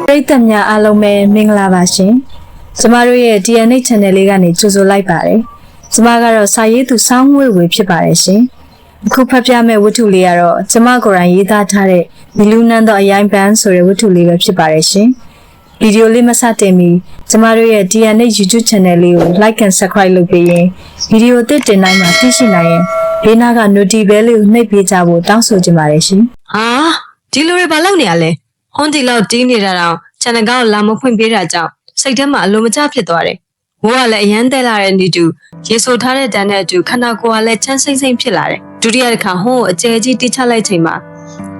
ပရိသတ်များအားလုံးပဲမင်္ဂလာပါရှင်။ကျမတို့ရဲ့ DNA Channel လေးကနေကြိုဆိုလိုက်ပါတယ်။ကျမကတော့စာရေးသူစောင်းဝေဝေဖြစ်ပါတယ်ရှင်။အခုဖတ်ပြမယ့်ဝတ္ထုလေးကတော့ကျမကိုယ်တိုင်ရေးသားထားတဲ့ဒီလူနန်းသောအရိုင်းပန်းဆိုတဲ့ဝတ္ထုလေးပဲဖြစ်ပါတယ်ရှင်။ဗီဒီယိုလေးမစတင်မီကျမတို့ရဲ့ DNA YouTube Channel လေးကို Like and Subscribe လုပ်ပေးရင်ဗီဒီယိုတစ်တင်တိုင်းမှာသိရှိနိုင်ရင်ဘေးနားက Notify Bell လေးကိုနှိပ်ပေးကြဖို့တောင်းဆိုချင်ပါတယ်ရှင်။ ဟာဒီလိုတွေဘာလုပ်နေရလဲဟွန်းဒီလောက်တင်းနေတာတော့ channel ကောလာမဖွင့်ပေးတာကြောင့်စိတ်ထဲမှာအလိုမကျဖြစ်သွားတယ်။မိုးကလည်းအရန်တဲလာတဲ့နေတူရေဆိုထားတဲ့တန်းနဲ့အတူခန္ဓာကိုယ်ကလည်းချမ်းစိမ့်စိမ့်ဖြစ်လာတယ်။ဒုတိယတစ်ခါဟွန်းကိုအကျယ်ကြီးတိချလိုက်ချိန်မှာ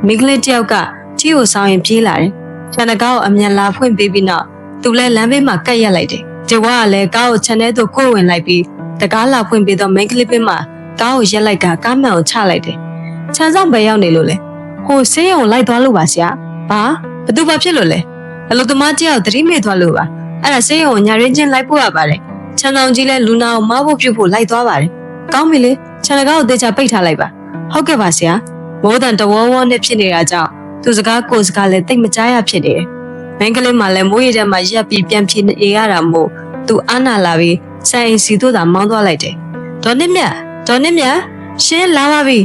မိန်းကလေးတစ်ယောက်ကကြီးကိုစောင်းရင်ပြေးလာတယ်။ channel ကောအမြန်လာဖွင့်ပေးပြီးနောက်သူလည်းလမ်းဘေးမှာကတ်ရက်လိုက်တယ်။ဒီဝါကလည်းကောကို channel သို့ကိုယ်ဝင်လိုက်ပြီးတကားလာဖွင့်ပေးတော့မိန်းကလေးဘေးမှာကောကိုရက်လိုက်ကကားမှန်ကိုချလိုက်တယ်။ချမ်းဆောင်ပဲရောက်နေလို့လေ။ဟိုဆေးရုံလိုက်သွားလို့ပါဆရာ။ဘာဘသူဘာဖြစ်လို့လဲအလုသမားတယောက်သတိမေ့သွားလို့ပါအဲ့ဒါဆေးရုံညာရင်းချင်းလိုက်ပို့ရပါတယ်ချမ်းဆောင်ကြီးလဲလူနာကိုမဖို့ပြုတ်ဖို့လိုက်သွားပါတယ်ကောင်းပြီလေချန်လကားကိုတေချာပိတ်ထားလိုက်ပါဟုတ်ကဲ့ပါဆရာမိုးတန်တဝေါဝေါနဲ့ဖြစ်နေတာကြောင့်သူစကားကိုစကားလဲတိတ်မကြားရဖြစ်နေတယ်မင်းကလေးမှလည်းမိုးရတဲ့မှာရက်ပြီးပြန်ပြေးနေရတာမို့သူအာနာလာပြီးဆိုင်စီတို့သာမောင်းသွားလိုက်တယ်ဒေါ်နစ်မြရှင်းလာပါပြီ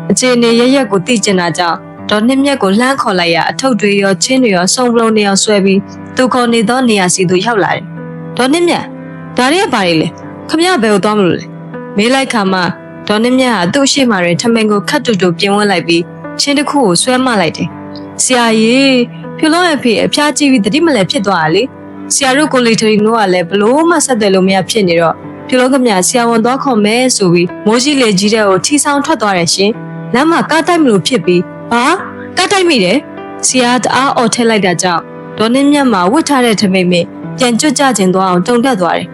အခြေအနေရရက်ကိုသိကျင်တာကြောင့်ဒေါ်နှစ်မြက်ကိုလှမ်းခေါ်လိုက်ရအထုပ်တွေရောချင်းတွေရောစုံပလုံးတွေရောဆွဲပြီးသူခေါ်နေသောနေရာစီသို့ရောက်လာတယ်။ဒေါ်နှစ်မြက်ဒါရီကဘာတွေလဲခမရဘယ်ကိုသွားမလို့လဲမေးလိုက်ခါမှဒေါ်နှစ်မြက်ဟာသူ့ရှိမှတွင်ထမင်ကိုခတ်တူတူပြင်ဝန်းလိုက်ပြီးချင်းတစ်ခုကိုဆွဲမလိုက်တယ်။ဆရာကြီးဖြူလုံးရဲ့ဖေအဖျားကြည့်ပြီးတတိမလဲဖြစ်သွားတာလေ။ဆရာတို့ကိုလီထရီမျိုးကလည်းဘလို့မှဆက်တယ်လို့မရဖြစ်နေတော့ဖြူလုံးကမြဆရာဝန်သွားခေါ်မယ်ဆိုပြီးမိုးကြီးလေကြီးတဲ့ကိုထီဆောင်ထွက်သွားတယ်ရှင်။လမ်းမှာကားတိုက်မလို့ဖြစ်ပြီးဟာကတ်တိုက်မိတယ်ဆရာတအားအော်ထည့်လိုက်တာကြောင့်ဒေါ်နှင်းမြတ်မှာဝတ်ထားတဲ့ထမိတ်မိပြန်ကြွကြခြင်းသွားအောင်တုံတက်သွားတယ်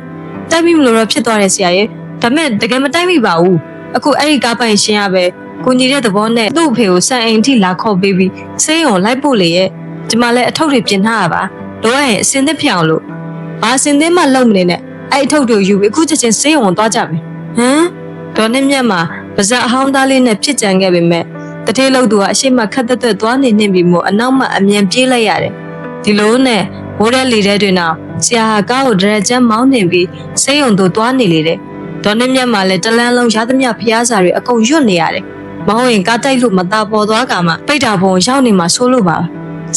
တိုက်မိမလို့တော့ဖြစ်သွားတယ်ဆရာရဲ့ဒါမဲ့တကယ်မတိုက်မိပါဘူးအခုအဲ့ဒီကားပိုင်ရှင်ရပဲကိုညီတဲ့သဘောနဲ့သူ့အဖေကိုစံအိမ်ထိလာခေါ်ပေးပြီးဆေးရုံလိုက်ပို့လေရဲ့ဒီမှာလည်းအထုပ်တွေပြင်ထားရပါတော့ရင်အစင်သစ်ဖြောင်လို့ဘာအစင်သစ်မှလုံမနေနဲ့အဲ့အထုပ်တွေယူပြီးအခုချက်ချင်းဆေးရုံသွားကြမယ်ဟမ်ဒေါ်နှင်းမြတ်မှာပါဇက်အဟောင်းသားလေးနဲ့ဖြစ်ကြံခဲ့ပေမဲ့တထေးလို့သူကအရှိမခက်တက်တက်သွားနေနှင့်ပြီးမို့အနောက်မှအမြန်ပြေးလိုက်ရတယ်ဒီလိုနဲ့မိုးတဲ့လေတဲ့တွင်တော့ဆရာဟာကားကိုဒရက်ကျန်းမောင်းနေပြီးဆေးရုံသို့သွားနေလေတဲ့ဒေါ်နှင်းမြတ်မှလည်းတလန်းလုံးရသမျှဖျားစာတွေအကုန်ရွတ်နေရတယ်မဟုတ်ရင်ကားတိုက်လို့မသာပေါ်သွားကမှပိတ်တာဘုံရောက်နေမှဆိုးလို့ပ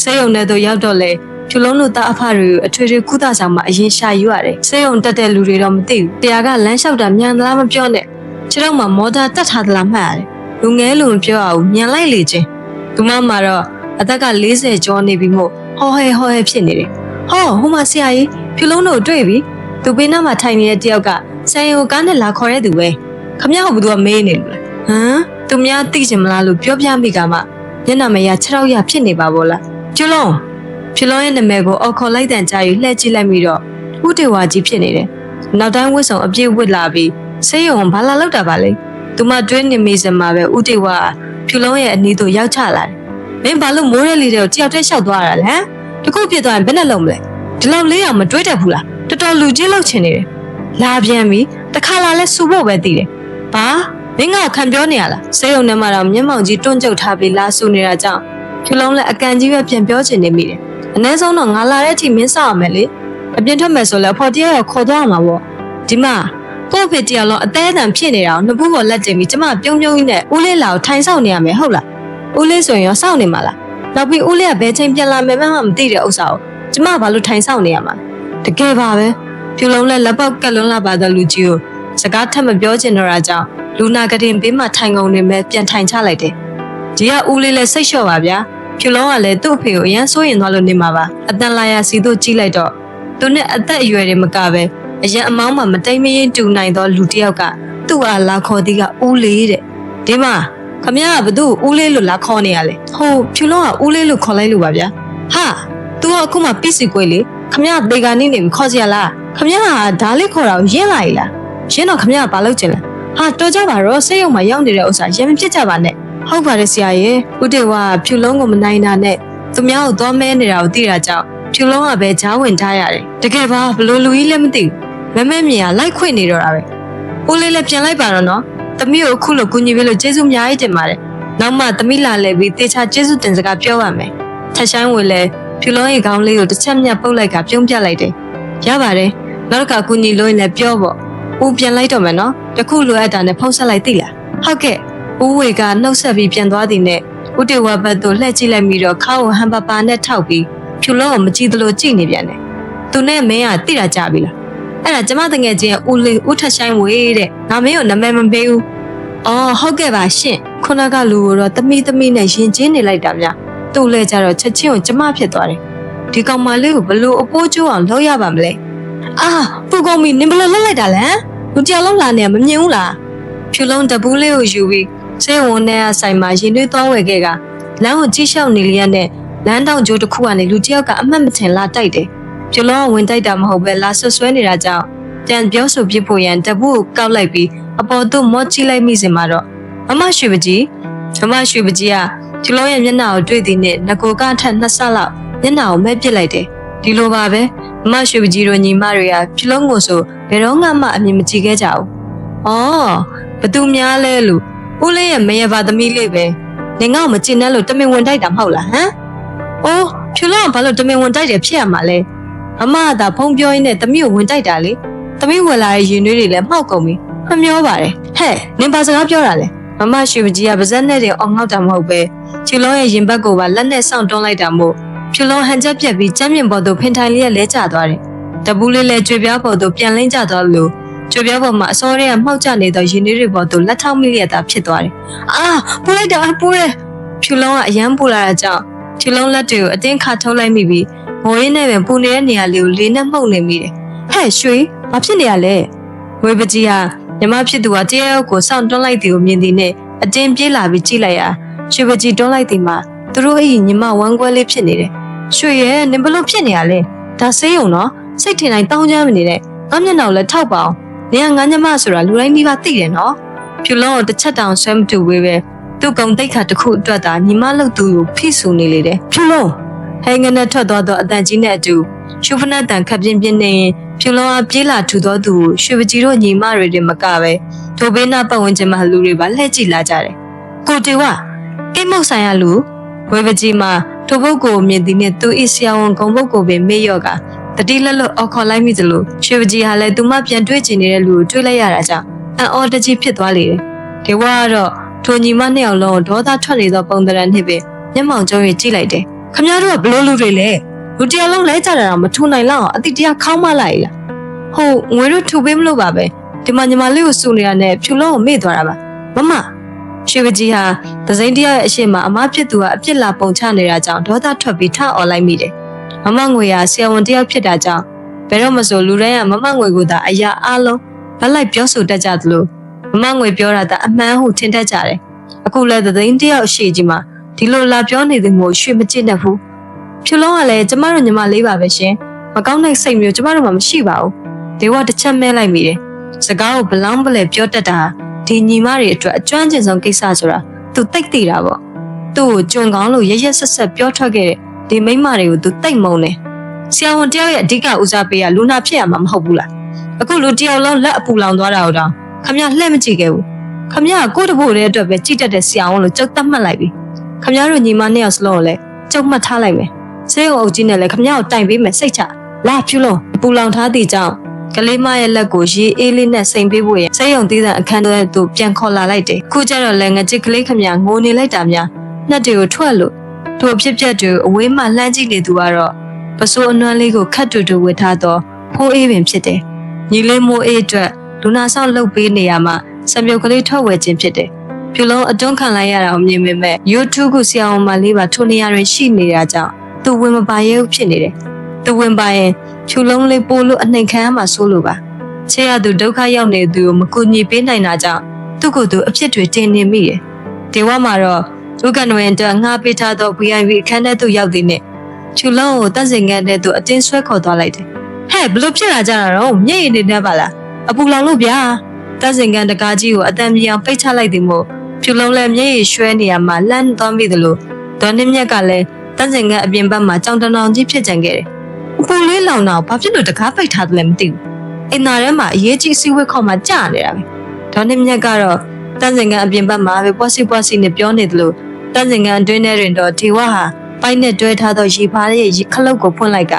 ါဆေးရုံထဲသို့ရောက်တော့လေဖြူလုံးတို့သားအဖတွေကိုအထွေထွေကုသဆောင်မှအရင်ရှာယူရတယ်ဆေးရုံတက်တဲ့လူတွေတော့မသိဘူးတရားကလမ်းလျှောက်တာမြန်သလားမပြောနဲ့ခြေတော့မှမော်တာတက်ထားသလားမှတ်ရတယ်လူငယ်လို့မပြောအောင်ညံလိုက်လေချင်းသူမမှာတော့အသက်က40ကျော်နေပြီမို့ဟောဟဲဖြစ်နေတယ်ဟောဟိုမှာဆရာကြီးဖြူလုံးတို့တွေ့ပြီသူဘေးနားမှာထိုင်နေတဲ့တယောက်ကဆိုင်ကိုကားနဲ့လာခေါ်တဲ့သူပဲခမရဟိုဘသူကမေးနေလို့ဟမ်သူများသိချင်မလားလို့ပြောပြမိကမှမျက်နှာမရ6ရောက်ရဖြစ်နေပါဘောလားဖြူလုံးရဲ့နာမည်ကိုအော်ခေါ်လိုက်တဲ့ကြားယူလှည့်ကြည့်လိုက်ပြီးတော့ဥတေဝါကြီးဖြစ်နေတယ်နောက်တိုင်းဝတ်ဆောင်အပြည့်ဝတ်လာပြီးဆေးရုံဘာလာလောက်တာပါလဲသူမတွင်းနေမိစမှာပဲဥတေဝါဖြူလုံးရဲ့အနီးသို့ရောက်ချလာတယ်။မင်းဘာလို့မိုးရဲလေးတွေကိုတယောက်တည်းလျှောက်သွားတာလဲ။တခုဖြစ်သွားရင်ဘယ်နဲ့လုံးမလဲ။ဒီလောက်လေးအောင်မတွေးတတ်ဘူးလား။တော်တော်လူချင်းလောက်ချင်နေတယ်။လာပြန်ပြီ။တခါလာလဲစူဖို့ပဲတည်တယ်။ဘာမင်းကခံပြောနေရလား။ဆေးရုံထဲမှာတော့မျက်မှောင်ကြီးတွန့်ကျုပ်ထားပြီးလာဆူနေတာကြောင့်ဖြူလုံးလည်းအကန်ကြီးပဲပြန်ပြောချင်နေမိတယ်။အနည်းဆုံးတော့ငါလာတဲ့အထိမင်းစောက်ရမယ်လေ။အပြင်ထွက်မယ်ဆိုလဲဖော်တယောက်ခေါ်သွားမှာပေါ့။ဒီမှာကို့ဖေတယောက်လုံးအသေးအတန်ဖြစ်နေတာနှစ်ဖူးပေါ်လက်တင်ပြီးကျမပြုံးပြုံးကြီးနဲ့ဦးလေးလာကိုထိုင်ဆောင်နေရမယ်ဟုတ်လားဦးလေးဆိုရင်ရောစောင့်နေမှာလားနောက်ပြီးဦးလေးကဘယ်ချိန်ပြန်လာမယ်မှမသိတဲ့ဥစ္စာကိုကျမဘာလို့ထိုင်ဆောင်နေရမှာတကယ်ပါပဲဖြူလုံးနဲ့လက်ပေါက်ကက်လွန်းလာပါတဲ့လူကြီးကိုစကားထပ်မပြောချင်တော့တာကြောင့်လူနာကတင်ဘေးမှာထိုင်ကုန်နေမဲ့ပြန်ထိုင်ချလိုက်တယ်ဒီကဦးလေးလည်းစိတ်လျှော့ပါဗျာဖြူလုံးကလည်းသူ့အဖေကိုအရန်စိုးရင်သွားလို့နေမှာပါအတန်လာရစီတို့ကြည့်လိုက်တော့သူနဲ့အသက်အရွယ်တွေမကပဲအရင်အမောင်းမှာမတိမ်မရင်တူနိုင်သောလူတစ်ယောက်ကသူ့အားလာခေါ်သည်ကဦးလေးတဲ့ဒီမှာခမရကဘသူ့ဦးလေးလို့လာခေါ်နေရလဲဟိုဖြူလုံးကဦးလေးလို့ခေါ်လိုက်လို့ပါဗျာဟာ तू ကအခုမှပြစ်စီကွေးလေခမရတေကာနေနေခေါ်စရာလားခမရကဒါလေးခေါ်တာကိုရင်းလာ ਈ လားရင်းတော့ခမရကဘာလုပ်ချင်လဲဟာတော်ကြပါတော့စိတ်ရုံမှာရောက်နေတဲ့ဥစ္စာရမဖြစ်ကြပါနဲ့ဟုတ်ပါတယ်ဆရာရဲ့ဦးတေဝါဖြူလုံးကိုမနိုင်တာနဲ့သူများကိုသွားမဲနေတာကိုသိတာကြောင့်ဖြူလုံးကပဲကြားဝင်ထားရတယ်တကယ်ပါဘလို့လူကြီးလည်းမသိဘူးမမဲမြင်ကလိုက်ခွင့်နေတော့တာပဲဦးလေးလည်းပြန်လိုက်ပါတော့နော်သမီးကိုအခုလိုကူညီပေးလို့ကျေးဇူးအများကြီးတင်ပါတယ်နောက်မှသမီးလာလဲပြီးတေချာကျေးဇူးတင်စကားပြောပါမယ်ထက်ဆိုင်ဝင်လဲ ဖြူလုံးရဲ့ခေါင်းလေးကိုတစ်ချက်မြတ်ပုတ်လိုက်ကပြုံးပြလိုက်တယ်ရပါတယ်နောက်တစ်ခါကူညီလို့ရင်လည်းပြောပေါ့ဦးပြန်လိုက်တော့မယ်နော်တခုလိုအပ်တာနဲ့ဖုံးဆက်လိုက်သိလားဟုတ်ကဲ့ဦးဝေကနှုတ်ဆက်ပြီးပြန်သွားသည်နဲ့ဦးတေဝဘတ်တို့လှည့်ကြည့်လိုက်ပြီးတော့ခါကိုဟန်ပါပါနဲ့ထောက်ပြီးဖြူလုံးကိုမကြည့်သလိုကြည့်နေပြန်တယ်သူနဲ့မင်းကတိတာကြပြီလားအဲ့ဒါကျမတငယ်ချင်းရဲ့ဦးလေးဦးထက်ဆိုင်ဝေးတဲ့ငါမင်းကိုနာမည်မပေးဘူးအော်ဟုတ်ကဲ့ပါရှင့်ခုနကလူကိုတော့တမိနဲ့ရင်ချင်းနေလိုက်တာများသူ့လဲကြတော့ချက်ချင်းကိုကျမဖြစ်သွားတယ်ဒီကောင်မလေးကိုဘလို့အပိုးကျိုးအောင်လုပ်ရပါမလဲအာပူကောင်မီနင်ဘလို့လှက်လိုက်တာလဲလူတယောက်လုံးလာနေမမြင်ဘူးလားဖြူလုံးတပူးလေးကိုယူပြီးစေဝန်နဲ့ဆိုင်မှာရင်သွေးသွားဝယ်ခဲ့ကလမ်းကိုကြည့်ရှောက်နေလျက်နဲ့လမ်းတောင်ကျိုးတစ်ခုကနေလူတယောက်ကအမှတ်မထင်လာတိုက်တယ်ဖြူလုံးကဝင်တိုက်တာမဟုတ်ပဲလာဆွဆွဲနေတာကြောင့်ပြန်ပြောဆိုပြဖို့ရန်တပူးကိုကောက်လိုက်ပြီးအပေါ်သို့မော့ကြည့်လိုက်မိစင်မှာတော့မမရွှေပကြီးကဖြူလုံးရဲ့မျက်နှာကိုတွေ့သည်နဲ့ငကိုကထက်2ဆလောက်မျက်နှာကိုမဲပစ်လိုက်တယ်ဒီလိုပါပဲမမရွှေပကြီးတို့ညီမတွေကဖြူလုံးကိုဆိုဘယ်တော့မှအမြင်မကြည့်ခဲ့ကြဘူးအော်ဘသူများလဲလို့ဦးလေးရဲ့မရပါသမီးလေးပဲနင်ငါ့ကိုမကျင်နဲ့လို့တမင်ဝင်တိုက်တာမဟုတ်လားဟမ်အိုးဖြူလုံးကဘာလို့တမင်ဝင်တိုက်တယ်ဖြစ်ရမှာလဲအမကသာဖုံးပြောရင်းနဲ့သမီးကိုဝင်တိုက်တာလေသမီးဝင်လာတဲ့ရင်တွေးတွေလည်းမှောက်ကုန်ပြီမမျောပါတယ်ဟဲ့နင်ဘာစကားပြောတာလဲမမရွှေပကြီးကပါဇက်နဲ့တင်အောင်ငေါက်တာမဟုတ်ပဲဖြူလုံးရဲ့ရင်ဘတ်ကိုပါလက်နဲ့စောင့်တွန်းလိုက်တာမို့ဖြူလုံးဟန်ချက်ပြက်ပြီးကျမ်းမြင့်ပေါ်သို့ဖင်ထိုင်လျက်လဲကျသွားတယ်တပူးလေးလည်းကြွေပြားပေါ်သို့ပြန်လင်းကျသွားလို့ကြွေပြားပေါ်မှာအစောရဲကမှောက်ကျနေသောရင်တွေပေါ်သို့လက်ထောက်မိလျက်သာဖြစ်သွားတယ်အာပူလိုက်တာပူရဲဖြူလုံးကအယမ်းပူလာတဲ့ကြောင့်ဖြူလုံးလက်တွေကိုအတင်းခါထုတ်လိုက်မိပြီးငိုရင်းနဲ့ပင်ပူနေတဲ့နေရာလေးကိုလေးနဲ့မှုတ်နေမိတယ်ဟဲ့ရွှေဘာဖြစ်နေရလဲဝေပကြီးဟာညီမဖြစ်သူကတယောက်ကိုစောင့်တွန်းလိုက်သည်ကိုမြင်သည်နဲ့အတင်းပြေးလာပြီးကြည့်လိုက်ရာရွှေပကြီးတွန်းလိုက်သည်မှာသူတို့အဲ့ညီမဝမ်းကွဲလေးဖြစ်နေတယ်ရွှေရဲ့နင်ဘလို့ဖြစ်နေရလဲဒါဆေးရုံနော်စိတ်ထင်တိုင်းတောင်းကြမ်းမနေတဲ့ငါမျက်နှာကိုလည်းထောက်ပါအောင်နင်ကငါညမဆိုတာလူတိုင်းမိဘသိတယ်နော်ဖြူလုံးကိုတစ်ချက်တောင်ဆွဲမတူဝေးပဲသူ့ကုံတိတ်ခါတစ်ခုအတွက်သာညီမလှုပ်သူကိုဖိဆူနေလေတယ်ဖြူလုံးဟဲငနဲ့ထွက်သွားသောအတန်ကြီးနဲ့အတူရှုဖနက်တန်ခပ်ပြင်းပြင်းနေရင်ဖြူလုံးကပြေးလာထူသောသူကိုရွှေပကြီးတို့ညီမတွေတင်မကပဲထိုဘေးနာပတ်ဝန်းကျင်မှာလူတွေပါလှည့်ကြည့်လာကြတယ်ကိုတေဝကိတ်မောက်ဆိုင်ရလူဝေပကြီးမှာထိုပုဂ္ဂိုလ်မြင်သည်နဲ့သူ၏ဆရာဝန်ဂုံပုဂ္ဂိုလ်ပင်မေ့လျော့ကတတိလက်လွတ်အော်ခေါ်လိုက်မိသလိုရွှေပကြီးဟာလည်းသူမပြန်တွေ့ချင်နေတဲ့လူကိုတွေ့လိုက်ရတာကြောင့်အံ့ဩတကြီးဖြစ်သွားလေတယ်ဒေဝကတော့ထိုညီမနှစ်ယောက်လုံးကိုဒေါသထွက်နေသောပုံသဏ္ဍာန်နှင့်ပင်မျက်မှောင်ကျုံ၍ကြည့်လိုက်တယ်ခမရတို့ကဘလို့လူတွေလဲလူတယောက်လုံးလဲကြတာတော့မထူနိုင်လောက်အောင်အတိတရားခေါင်းမလိုက်လားဟုတ်ငွေတို့ထူပေးမလို့ပါပဲဒီမှာညီမလေးကိုစူနေတာနဲ့ဖြူလုံးကိုမေ့သွားတာပါမမရွှေပကြီးဟာသစိမ်းတယောက်ရဲ့အရှိမအမဖြစ်သူကအပြစ်လာပုံချနေတာကြောင့်ဒေါသထွက်ပြီးထအော်လိုက်မိတယ်မမငွေဟာဆရာဝန်တယောက်ဖြစ်တာကြောင့်ဘယ်တော့မှဆိုလူတိုင်းကမမငွေကိုသာအရာအလုံးဗတ်လိုက်ပြောဆိုတတ်ကြသလိုမမငွေပြောတာကအမှန်ဟုထင်တတ်ကြတယ်အခုလည်းသစိမ်းတယောက်ရှိကြီးမှာဒီလိုလာပြောနေသူမျိုးရွှေမကြည့်နဲ့ဘူးဖြူလုံးကလည်းကျမတို့ညီမလေးပါပဲရှင်မကောင်းတဲ့စိတ်မျိုးကျမတို့မှမရှိပါဘူးဒေဝတစ်ချက်မဲလိုက်မိတယ်စကားကိုဘလောင်းပလဲပြောတတ်တာဒီညီမတွေအတွက်အကျွမ်းကျင်ဆုံးကိစ္စဆိုတာသူတိတ်သိတာပေါ့သူ့ကိုကြုံကောင်းလို့ရရက်ဆက်ဆက်ပြောထွက်ခဲ့တဲ့ဒီမိန်းမတွေကိုသူတိတ်မုန်းတယ်ဆရာဝန်တယောက်ရဲ့အဓိကဦးစားပေးကလူနာဖြစ်ရမှာမဟုတ်ဘူးလားအခုလူတယောက်လုံးလက်အပူလောင်သွားတာတော့ခမရလှည့်မကြည့်ခဲ့ဘူးခမရကိုတဖို့တဲ့အတွက်ပဲကြည့်တတ်တဲ့ဆရာဝန်လို့ကြုတ်တတ်မှတ်လိုက်ပြီခမရတို့ညီမနှစ်ယောက်စလုံးကိုလည်းကြုတ်မှတ်ထားလိုက်မယ်ဆေးရုံအုပ်ကြီးနဲ့လည်းခမရကိုတိုင်ပေးမယ်စိတ်ချလာဖြူလုံးပူလောင်ထားသည့်ကြောင့်ကလေးမရဲ့လက်ကိုရေအေးလေးနဲ့စိမ်ပေးဖို့ရဆေးရုံသီးသန့်အခန်းထဲသို့ပြန်ခေါ်လာလိုက်တယ်ခုကျတော့လည်းငကြစ်ကလေးခမရငိုနေလိုက်တာများနှက်တွေကိုထွက်လို့ထိုအဖြစ်ပြက်တွေအဝေးမှလှမ်းကြည့်နေသူကတော့ပစိုးအနွမ်းလေးကိုခတ်တူတူဝတ်ထားတော့ဖိုးအေးပင်ဖြစ်တယ်ညီလေးမိုးအေးအတွက်လူနာဆောင်လှုပ်ပေးနေရမှာစံပြုတ်ကလေးထွက်ဝဲခြင်းဖြစ်တယ်ဖြူလုံးအတွန်းခံလိုက်ရတာကိုမြင်ပေမဲ့ YouTube ကိုဆရာဝန်မလေးပါထိုနေရာတွင်ရှိနေတာကြောင့်သူဝင်မပါရဲဘူးဖြစ်နေတယ်သူဝင်ပါရင်ဖြူလုံးလေးပို့လို့အနှိမ်ခံရမှာစိုးလို့ပါချေရသူဒုက္ခရောက်နေသူကိုမကူညီပေးနိုင်တာကြောင့်သူ့ကိုယ်သူအဖြစ်တွေတင်နေမိတယ်ဒေဝမှာတော့ဥက္ကဏဝင်တငှားပေးထားသော VIP အခန်းထဲသို့ရောက်သည်နဲ့ဖြူလုံးကိုတက်စင်ငန်းထဲသို့အတင်းဆွဲခေါ်သွားလိုက်တယ်ဟဲ့ဘလို့ဖြစ်လာကြတာတော့မျက်ရည်တွေနဲ့ပါလားအပူလောင်လို့ဗျာတက်စင်ငန်းတကားကြီးကိုအတန်မြေအောင်ပိတ်ချလိုက်သည်မို့ဖြူလုံးလည်းမျက်ရည်ရွှဲနေရမှာလန့်သွားမိသလိုဒေါ်နှင်းမြက်ကလည်းတက်စင်ငန်းအပြင်ဘက်မှာကြောင်တနောင်ကြီးဖြစ်ကြံခဲ့တယ်အပူလေးလောင်တော့ဘာဖြစ်လို့တကားပိတ်ထားတယ်လဲမသိဘူးအိမ်သားထဲမှာအရေးကြီးစီဝက်ခေါ်မှကြာနေတာပဲဒေါ်နှင်းမြက်ကတော့တက်စင်ငန်းအပြင်ဘက်မှာပဲပွားစီနဲ့ပြောနေသလိုတက်စင်ငန်းအတွင်းထဲတွင်တော့ဒီဝါဟာ ပိုက်နဲ့တွဲထားသောရေပါးရဲ့ခလုတ်ကိုဖွင့်လိုက်က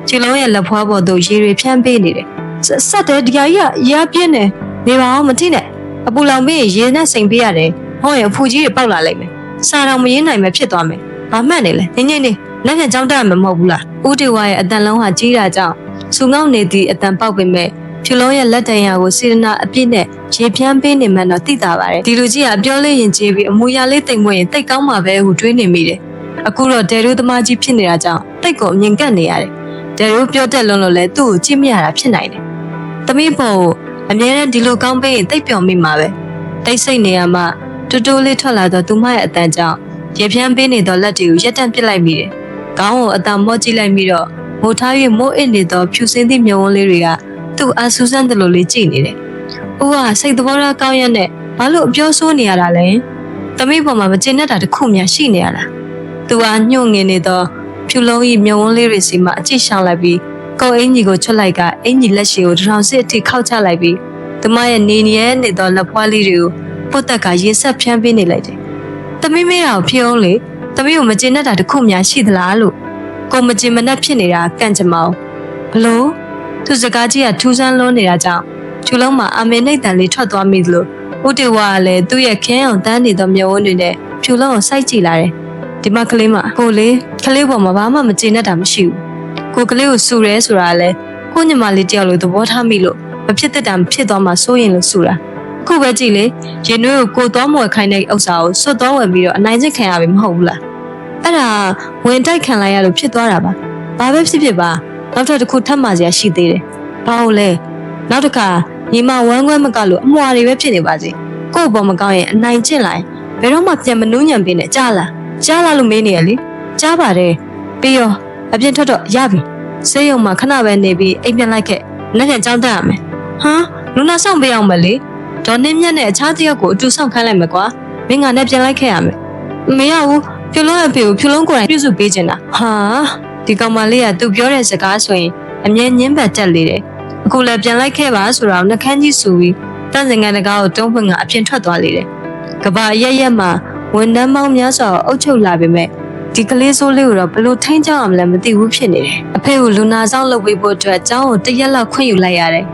ဖြူလုံးရဲ့လက်ဖွားပေါ်သို့ရေတွေဖြန်းပေးနေတယ်။ဆက်တဲ့ဒီဟာကြီးကရာပြင်းနေနေပါအောင်မထိနဲ့အပူလောင်ပြီးရေနဲ့စိန်ပေးရတယ်။ဟောရင်အဖူကြီးတွေပေါက်လာလိမ့်မယ်။စာတော်မရင်းနိုင်မှဖြစ်သွားမယ်။ဘာမှန်နေလဲ။နင်းနေလက်နဲ့ကြောင်းတက်မှာမဟုတ်ဘူးလား။ဦးတေဝါရဲ့အတန်လုံးဟာကြီးတာကြောင့်စူငေါက်နေသည့်အတန်ပေါက်ပေမဲ့ဖြူလုံးရဲ့လက်တံရကိုစေရနာအပြည့်နဲ့ရေဖြန်းပေးနေမှတော့သိတာပါတယ်ဒီလူကြီးကပြောလေးရင်ကြီးပြီးအမူအရာလေးတိမ်မွေးရင်တိတ်ကောင်းမှာပဲဟုတွေးနေမိတယ်အခုတော့ဒယ်ရိုးသမားကြီးဖြစ်နေတာကြောင့်တိတ်ကိုအမြင်ကပ်နေရတယ်ဒယ်ရိုးပြောတတ်လွန်းလို့လဲသူ့ကိုကြည့်မရတာဖြစ်နိုင်တယ်သမီးပေါ်ကိုအမြဲတမ်းဒီလိုကောင်းပေးရင်တိတ်ပျော်မိမှာပဲတိတ်ဆိတ်နေရမှတူတူလေးထွက်လာတော့သူမရဲ့အတန်ကြောင့်ရေဖြန်းပေးနေတော့လက်တွေကိုရက်တန့်ပစ်လိုက်မိတယ်ခေါင်းကိုအတန်မော့ကြည့်လိုက်ပြီးတော့မိုးထား၍မိုးအစ်နေတော့ဖြူစင်းသည့်မျက်ဝန်းလေးတွေကသူ့အာဆူဆန်းတယ်လို့လေးကြည့်နေတယ်။ဦးကစိတ်သဘောထားကောင်းရက်နဲ့ဘာလို့အပြောဆိုးနေရတာလဲ။သမီးပေါ်မှာမကျေနပ်တာတစ်ခုမှရှိနေရလား။သူကညှို့ငင်နေတော့ဖြူလုံးကြီးမျက်ဝန်းလေးတွေစီမှာအကြည့်ရှောင်လိုက်ပြီးကိုယ်အင်ကြီးကိုချွတ်လိုက်ကအင်ကြီးလက်ရှိကိုထောင်စစ်အထိခောက်ချလိုက်ပြီးသူမရဲ့နေနေနေတော့လက်ဖွားလေးတွေကိုပုတ်တက်ကရေဆက်ဖြန်းပေးနေလိုက်တယ်။သမီးမေးတာကိုဖြေအောင်လေသမီးကိုမကျေနပ်တာတစ်ခုမှရှိသလားလို့ကိုမကျေမနပ်ဖြစ်နေတာကန့်ကြမောင်းဘလို့သူစကားကြီးကထူးဆန်းလွန်းနေတာကြောင့်ဖြူလုံးမှာအမေနှိတ်တန်လေးထွက်သွားမိသလိုဦးတေဝါကလည်းသူ့ရဲ့ခင်းအောင်တန်းနေသောမျက်ဝန်းတွေနဲ့ဖြူလုံးကိုစိုက်ကြည့်လာတယ်ဒီမှာကလေးမကိုလေးကလေးပေါ်မှာဘာမှမကျေနပ်တာမရှိဘူးကိုကလေးကိုစူရဲဆိုတာလည်းကိုညီမလေးတယောက်လိုသဘောထားမိလို့မဖြစ်သက်တာမဖြစ်သွားမှစိုးရင်လို့စူတာခုပဲကြည့်လေရင်နွေးကိုသွားမွယ်ခိုင်းတဲ့ဥစ္စာကိုစွတ်သွားဝင်ပြီးတော့အနိုင်ကျင့်ခံရပြီမဟုတ်ဘူးလားအဲ့ဒါဝင်တိုက်ခံလိုက်ရလို့ဖြစ်သွားတာပါဘာပဲဖြစ်ဖြစ်ပါနောက်ထပ်တစ်ခုထပ်မှစရာရှိသေးတယ်။ဘာလို့လဲ။နောက်တစ်ခါညီမဝမ်းခွဲမကလို့အမွာတွေပဲဖြစ်နေပါစေ။ကို့ဘောမကောင်းရင်အနိုင်ကျင့်လိုက်ဘယ်တော့မှပြန်မနှူးညံပေးနဲ့ကြားလား။ကြားလားလို့မေးနေရလေ။ကြားပါတယ်။ပြီးရောအပြင်ထွက်တော့ရပြီ။ဆေးရုံမှာခဏပဲနေပြီးအိမ်ပြန်လိုက်ခဲ့။လက်နဲ့ကြောင်းတက်ရမယ်။ဟာလူနာဆောင်ပေးအောင်မလေ။ဒေါ်နှင်းမြတ်နဲ့အခြားတယောက်ကိုအတူဆောင်ခိုင်းလိုက်မယ်ကွာ။မင်းကလည်းပြန်လိုက်ခဲ့ရမယ်။မရဘူး။ဖြူလုံးအဖေကိုဖြူလုံးကိုယ်တိုင်ပြုစုပေးချင်တာ။ဟာဒီကောင်မလေးကသူပြောတဲ့စကားဆိုရင်အမြဲညင်းပတ်တက်လေတယ်အခုလည်းပြန်လိုက်ခဲ့ပါဆိုတော့နှခမ်းကြီးဆူပြီးတန့်စင်ကန်တကားကိုတုံးဖွင့်ကအပြင်ထွက်သွားလေတယ်ကဘာရက်မှာဝန်တန်းမောင်းများစွာအုပ်ချုပ်လာပေမဲ့ဒီကလေးစိုးလေးကိုတော့ဘယ်လိုထိန်းချောင်းအောင်လဲမသိဘူးဖြစ်နေတယ်အဖေကိုလူနာဆောင်လုပ်ပေးဖို့အတွက်ကျောင်းကိုတစ်ရက်လောက်ခွင့်ယူလိုက်ရတယ်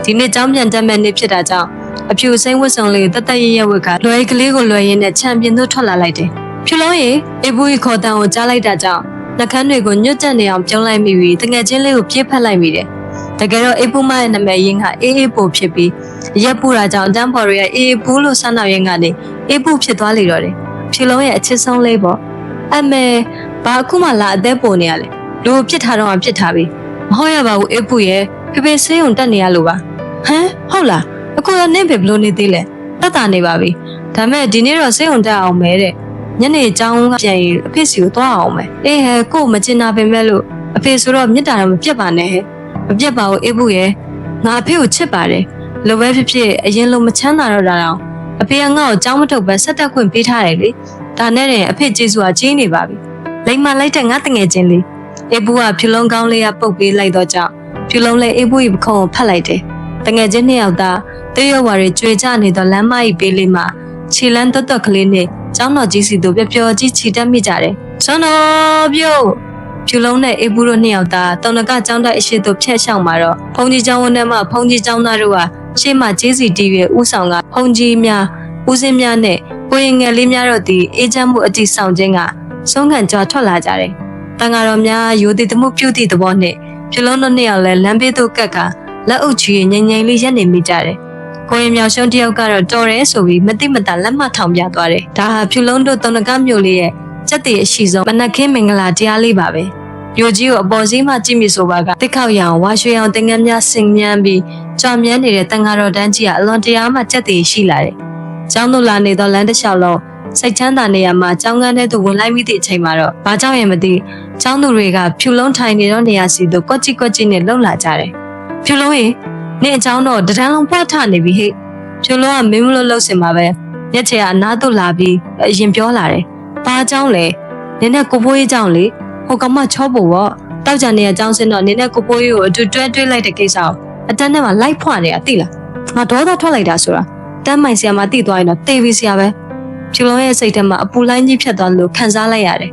ဒီနေ့ကျောင်းပြန်တက်မဲ့နေ့ဖြစ်တာကြောင့်အဖြူစိမ့်ဝတ်စုံလေးတသက်ရရဝတ်ကလွယ်ကလေးကိုလွယ်ရင်းနဲ့ချန်ပီယံသို့ထွက်လာလိုက်တယ်ဖြူလုံးရေအေဘူးကြီးခေါ်တန်းကိုကြားလိုက်တာကြောင့်နှကန်းတွေကိုညွတ်တက်နေအောင်ပြုံးလိုက်မိပြီးတငယ်ချင်းလေးကိုပြေးဖက်လိုက်မိတယ်။တကယ်တော့အေးပူမရဲ့နာမည်ရင်းကအေးအေးပူဖြစ်ပြီးရက်ပူတာကြောင့်တန်းဖော်ရဲ့အေးပူလို့ဆန်းနောက်ရင်းကနေအေးပူဖြစ်သွားလေတော့တယ်။ဖြူလုံးရဲ့အချစ်ဆုံးလေးပေါ့။အမေဘာအခုမှလာအသက်ပိုနေရလဲ။လူပြစ်ထားတော့ပြစ်ထားပြီ။မဟုတ်ရပါဘူးအေးပူရဲ့ဖေဖေဆေးုံတက်နေရလို့ပါ။ဟမ်ဟုတ်လားအခုတော့နင့်ဖေဘလို့နေသေးလဲ။တက်တာနေပါပြီ။ဒါမဲ့ဒီနေ့တော့ဆေးုံတက်အောင်မဲတဲ့။ညနေเจ้าကပြန်ရင်အဖေစီကိုသွားအောင်မယ်အေးဟဲကို့မကျင်နာပင်မဲ့လို့အဖေဆိုတော့မြစ်တာတော့မပြတ်ပါနဲ့ဟဲ့မပြတ်ပါဘူးအေးဘူးရဲ့ငါအဖေကိုချစ်ပါတယ်လိုပဲဖြစ်ဖြစ်အရင်လိုမချမ်းသာတော့တာတော့အဖေကငါ့ကိုကြောင်းမထုတ်ပဲဆက်တက်ခွင့်ပေးထားတယ်လေဒါနဲ့တင်အဖေကျေးဇူးကကြီးနေပါပြီလိမ္မာလိုက်တဲ့ငါတငယ်ချင်းလေးအေးဘူးကဖြူလုံးကောင်းလေးကပုတ်ပေးလိုက်တော့ကြောင့်ဖြူလုံးလေးအေးဘူးကြီးပခုံးကိုဖတ်လိုက်တယ်တငယ်ချင်းနှစ်ယောက်သားတေးရွာတွေကြွေကြနေတော့လမ်းမကြီးပေးလေးမှာခြေလန်းတွတ်ကလေးနဲ့ကျောင်းတော်ကြီးစီတို့ပျော်ကြီးချီတက်မိကြတယ်။ဇွန်တော်ပြုတ်ဖြူလုံးနဲ့အေးဘူးတို့နှစ်ယောက်သားတောင်နကကျောင်းတိုက်အရှိတို့ဖြတ်ရှောင်မှာတော့ဖုန်ကြီးကျောင်းဝန်းထဲမှာဖုန်ကြီးကျောင်းသားတို့ကရှေ့မှာကျေးစီတီးရဲ့ဥဆောင်ကဖုန်ကြီးများဦးစင်းများနဲ့ကိုရင်ငယ်လေးများတို့ဒီအေးချမ်းမှုအတိဆောင်ခြင်းကဆုံးခံကြွားထွက်လာကြတယ်။တန်ဃာတော်များရိုသေသမှုပြုသည့်သဘောနဲ့ဖြူလုံးတို့နှစ်ယောက်လည်းလမ်းဘေးသို့ကက်ကလက်အုပ်ချီငိမ့်ငိမ့်လေးရက်နေမိကြတယ်။ကိုရင်မြောင်ရှုံးတယောက်ကတော့တော်ရဲဆိုပြီးမတိမတလက်မှတ်ထောင်ပြသွားတယ်။ဒါဟာဖြူလုံးတို့တုံနကမြို့လေးရဲ့စက်တည်အရှိဆုံးမနက်ခင်းမင်္ဂလာတရားလေးပါပဲ။မြို့ကြီးကိုအပေါ်စီးမှကြည့်မိဆိုပါကတစ်ခေါက်ရအောင်ဝါရွှေအောင်တင်ငန်းများဆင်ញမ်းပြီးကြောင်မြန်းနေတဲ့တန်ဃာတော်တန်းကြီးကအလွန်တရာမှစက်တည်ရှိလာတယ်။ကျောင်းသို့လာနေသောလမ်းတစ်လျှောက်လုံးစိတ်ချမ်းသာနေရမှာကျောင်းကန်းထဲသို့ဝင်လိုက်မိသည့်အချိန်မှာတော့ဘာကြောင့်ရင်မသိကျောင်းသူတွေကဖြူလုံးထိုင်နေတော့နေရာစီသို့ကွက်ကြည့်နဲ့လှုပ်လာကြတယ်။ဖြူလုံးရေနေ့အကြောင်းတော့တန်းလုံးပွားထနေပြီဟဲ့ဖြူလုံးကမင်းမလို့လှုပ်စင်မှာပဲမျက်ခြေကအနားသို့လာပြီးအရင်ပြောလာတယ်ဘာအကြောင်းလဲနင်းနဲ့ကိုဖိုးရေးအကြောင်းလေဟိုကောင်မချောဖို့ပေါ့တောက်ကြနေတဲ့အကြောင်းစင်းတော့နင်းနဲ့ကိုဖိုးရေးကိုအတူတွဲလိုက်တဲ့ကိစ္စကိုအတန်းထဲမှာလိုက်ဖွာနေတာသိလားငါဒေါသထွက်လိုက်တာဆိုတာတန်းမိုင်ဆရာမသိသွားရင်တော့တေးပြီးဆရာပဲဖြူလုံးရဲ့စိတ်ထဲမှာအပူလိုင်းကြီးဖြတ်သွားလို့ခံစားလိုက်ရတယ်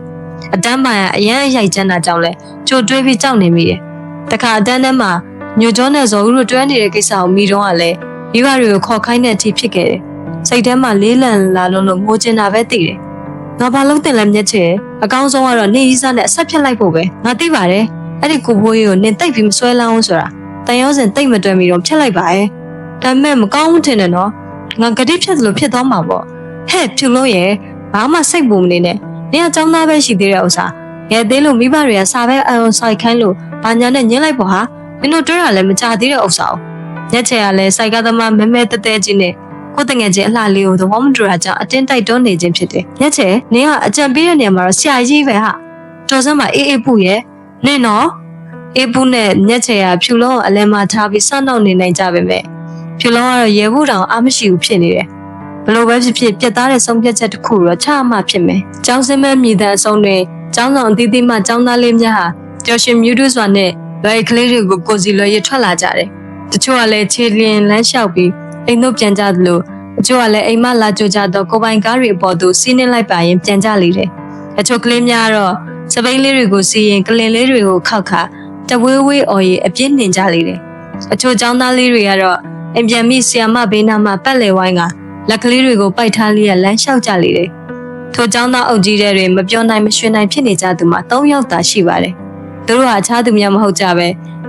အတန်းပိုင်းကအရန်အရိုက်ချမ်းတာကြောင့်လဲကြိုတွေးပြီးကြောက်နေမိတယ်တခါအတန်းထဲမှာညိုကျော်နဲ့ဇော်ဦးတို့တွဲနေတဲ့ကိစ္စကိုမိတော့ကလည်းမိဘတွေကိုခေါ်ခိုင်းတဲ့အထိဖြစ်ခဲ့တယ်စိတ်ထဲမှာလေးလံလာလို့ငိုချင်တာပဲသိတယ်ငါဘာလို့တင်လဲမျက်ချေအကောင်းဆုံးကတော့နေကြီးစားနဲ့အဆက်ဖြတ်လိုက်ဖို့ပဲငါသိပါတယ်အဲ့ဒီကိုဘိုးကြီးကိုနင်တိတ်ပြီးမစွဲလောင်းဆိုတာတန်ရောစင်တိတ်မတွဲမီတော့ဖြတ်လိုက်ပါရဲ့ဒါပေမဲ့မကောင်းဘူးထင်တယ်နော်ငါဂတိဖြတ်သလိုဖြစ်သွားမှာပေါ့ဟဲ့ဖြူလို့ရဲ့ဘာမှစိတ်ပူမနေနဲ့နင်ကចောင်းသားပဲရှိသေးတဲ့ဥစ္စာငယ်သေးလို့မိဘတွေကစာပဲအုံဆိုင်ခိုင်းလို့ဘာညာနဲ့ညှင်းလိုက်ပေါ့ဟာမင်းတို့တွဲတာလည်းမကြသေးတဲ့ဥစ္စာညက်ချေကလည်းစိုက်ကသမားမဲမဲတဲတဲကြီးနဲ့ကိုတငယ်ချင်းအလှလေးကိုသဘောမတူတာကြောင့်အတင်းတိုက်တွန်းနေခြင်းဖြစ်တယ်ညက်ချေနင်ကအကြံပေးတဲ့နေရာမှာတော့ဆရာကြီးပဲဟာတော်စမ်းမှာအေးအေးပူရဲ့နင်နော်အေးပူနဲ့ညက်ချေကဖြူလုံးအလဲမထားပြီးစောင့်နှောက်နေနိုင်ကြပါပဲဖြူလုံးကတော့ရေဘူးတောင်အားမရှိဘူးဖြစ်နေတယ်ဘလို့ပဲဖြစ်ဖြစ်ပြတ်သားတဲ့ဆုံးဖြတ်ချက်တစ်ခုတော့ချမှဖြစ်မယ်။ကျောင်းစင်းမဲ့မြည်တဲ့အဆုံးတွင်ကျောင်းဆောင်အသီးသီးမှကျောင်းသားလေးများဟာပျော်ရွှင်မြူးတူးစွာနဲ့လွယ်ကလေးတွေကိုကိုစီလွယ်ရထွက်လာကြတယ်။တချို့ကလည်းခြေလျင်လမ်းလျှောက်ပြီးအိမ်တို့ပြန်ကြသလိုတချို့ကလည်းအိမ်မလာကြကြတော့ကိုပိုင်ကားတွေအပေါ်သို့စီးနှင်းလိုက်ပါရင်ပြန်ကြလေတယ်။တချို့ကလေးများတော့စပိန်လေးတွေကိုစီးရင်ကလင်လေးတွေကိုခောက်ခါတဝေးဝေးအော်ရီအပြင်းနှင်ကြလေတယ်။အချို့ကျောင်းသားလေးတွေကတော့အိမ်ပြန်မိဆီယာမဘေးနားမှာပတ်လည်ဝိုင်းကလက်ကလေးတွေကိုပိုက်ထားလျက်လမ်းလျှောက်ကြလေတယ်။ထိုကျောင်းသားအုပ်ကြီးတွေမပြောနိုင်မရွှင်နိုင်ဖြစ်နေကြသူမှ3ယောက်သာရှိပါတယ်။သူတို့ဟာအခြားသူများမဟုတ်ကြပဲ